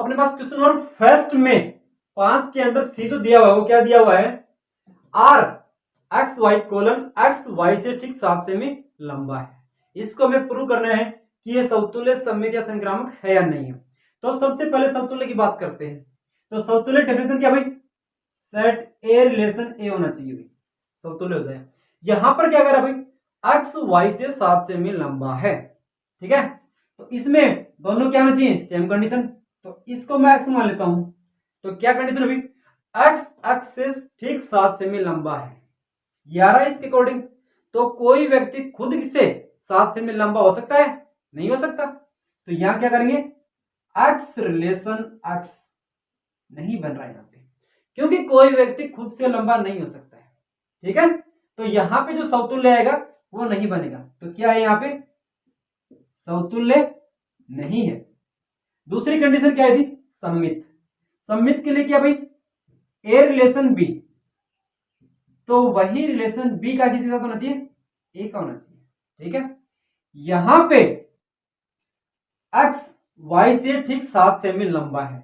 अपने पास question number first में 5 के अंदर सी जो दिया हुआ है वो क्या दिया हुआ है, R x y colon x y से ठीक 7 सेमी लंबा है। इसको हमें प्रूव करना है कि ये समतुल्य, सममित या संक्रामक है या नहीं है। तो सबसे पहले समतुल्य की बात करते हैं। तो समतुल्य डेफिनेशन क्या भाई, सेट ए रिलेशन ए होना चाहिए भाई, समतुल्य हो जाए। यहां पर क्या करा भाई, एक्स वाई से 7 सेमी लंबा है, ठीक है। तो इसमें दोनों क्या होना चाहिए, सेम कंडीशन। तो इसको मैं एक्स मान लेता हूं, तो क्या कंडीशन है भाई, एक्स एक्स से ठीक 7 सेमी लंबा है, 11 इसके अकॉर्डिंग। तो कोई व्यक्ति खुद से 7 सेमी लंबा हो सकता है, नहीं हो सकता। तो यहां क्या करेंगे, एक्स रिलेशन एक्स नहीं बन रहा है यहां पे, क्योंकि कोई व्यक्ति खुद से लंबा नहीं हो सकता है, ठीक है। तो यहां पे जो समतुल्य आएगा वो नहीं बनेगा। तो क्या है, यहां पे समतुल्य नहीं है। दूसरी कंडीशन क्या है थी, सममित। सममित के लिए क्या भाई, ए रिलेशन बी, तो वही रिलेशन बी का किसी साथ होना चाहिए, ए का होना चाहिए, ठीक है। यहां पे एक्स वाई से ठीक 7 सेमी लंबा है।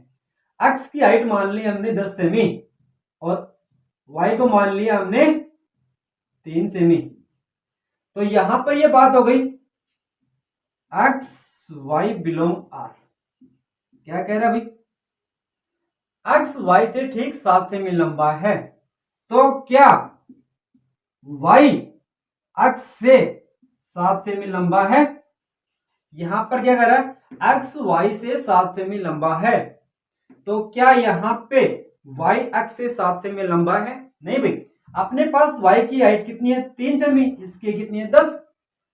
एक्स की हाइट मान ली हमने 10 सेमी और वाई को मान लिया हमने 3 सेमी। तो यहां पर यह बात हो गई, एक्स वाई बिलोंग आर। क्या कह रहा है भाई, एक्स वाई से ठीक 7 सेमी लंबा है, तो क्या वाई एक्स से 7 सेमी लंबा है। यहां पर क्या कर रहा है, एक्स वाई से 7 सेमी लंबा है, तो क्या यहां पे वाई एक्स से 7 सेमी लंबा है, नहीं भाई। अपने पास वाई की हाइट कितनी है, 3 सेमी, इसकी कितनी है 10,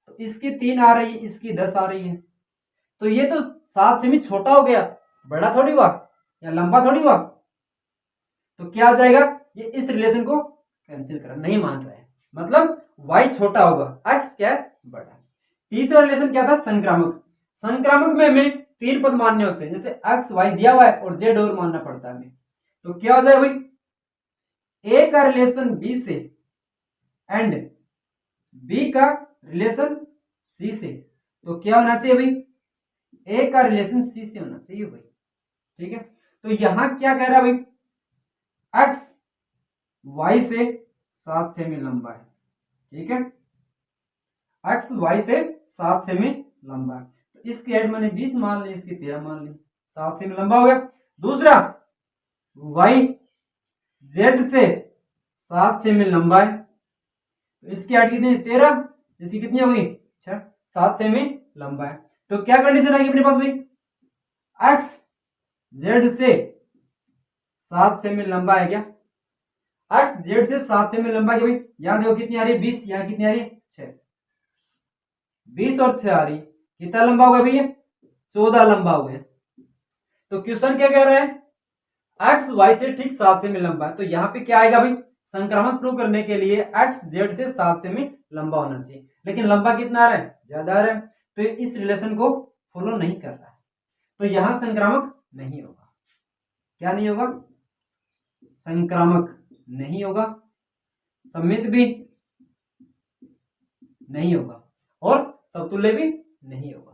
तो इसकी 3 आ रही है, इसकी 10 आ रही है। तो ये तो 7 सेमी छोटा हो गया, बड़ा थोड़ी हुआ या लंबा थोड़ी हुआ। तो क्या आ जाएगा, ये इस रिलेशन को कैंसिल करा, नहीं मान रहा है, मतलब y छोटा होगा, x क्या है, बड़ा। तीसरा रिलेशन क्या था, संक्रामक। संक्रामक में हमें 3 पद मानने होते हैं, जैसे x y दिया हुआ है और z और मानना पड़ता है हमें। तो क्या हो जाएगा भाई, a का रिलेशन b से एंड b का रिलेशन c से। तो क्या होना चाहिए भाई, a का रिलेशन c से होना चाहिए भाई, ठीक है। तो यहां क्या कह रहा है भाई, x y से 7 सेमी लंबा है, ठीक है। x y से 7 सेमी लंबा है, तो इसकी हाइट मैंने 20 मान ली, इसकी 13 मान ली, 7 सेमी लंबा हो गया। दूसरा y z से 7 सेमी लंबा है, तो इसकी हाइट कितनी है, 13, इसकी कितनी हो गई 6, 7 सेमी लंबा है। तो क्या कंडीशन आएगी अपने पास भाई, x z से 7 सेमी लंबा है क्या, x z से 7 सेमी लंबा है भाई। यहां देखो कितनी आ रही है 20, यहां कितनी आ रही है 6, 20 और 6 आ रही, कितना लंबा होगा भैया, 14 लंबा हो गया। तो क्वेश्चन क्या कह रहा है, एक्स वाई से ठीक 7 सेमी लंबा है, तो यहां पे क्या आएगा भाई, संक्रामक प्रूव करने के लिए एक्स जेड से 7 सेमी लंबा होना चाहिए, लेकिन लंबा कितना आ रहा है, ज्यादा आ रहा है, तो इस रिलेशन को फॉलो नहीं कर रहा है, तो यहां संक्रामक नहीं होगा। क्या नहीं होगा, संक्रामक नहीं होगा, सममित भी नहीं होगा और समतुल्य भी नहीं होगा।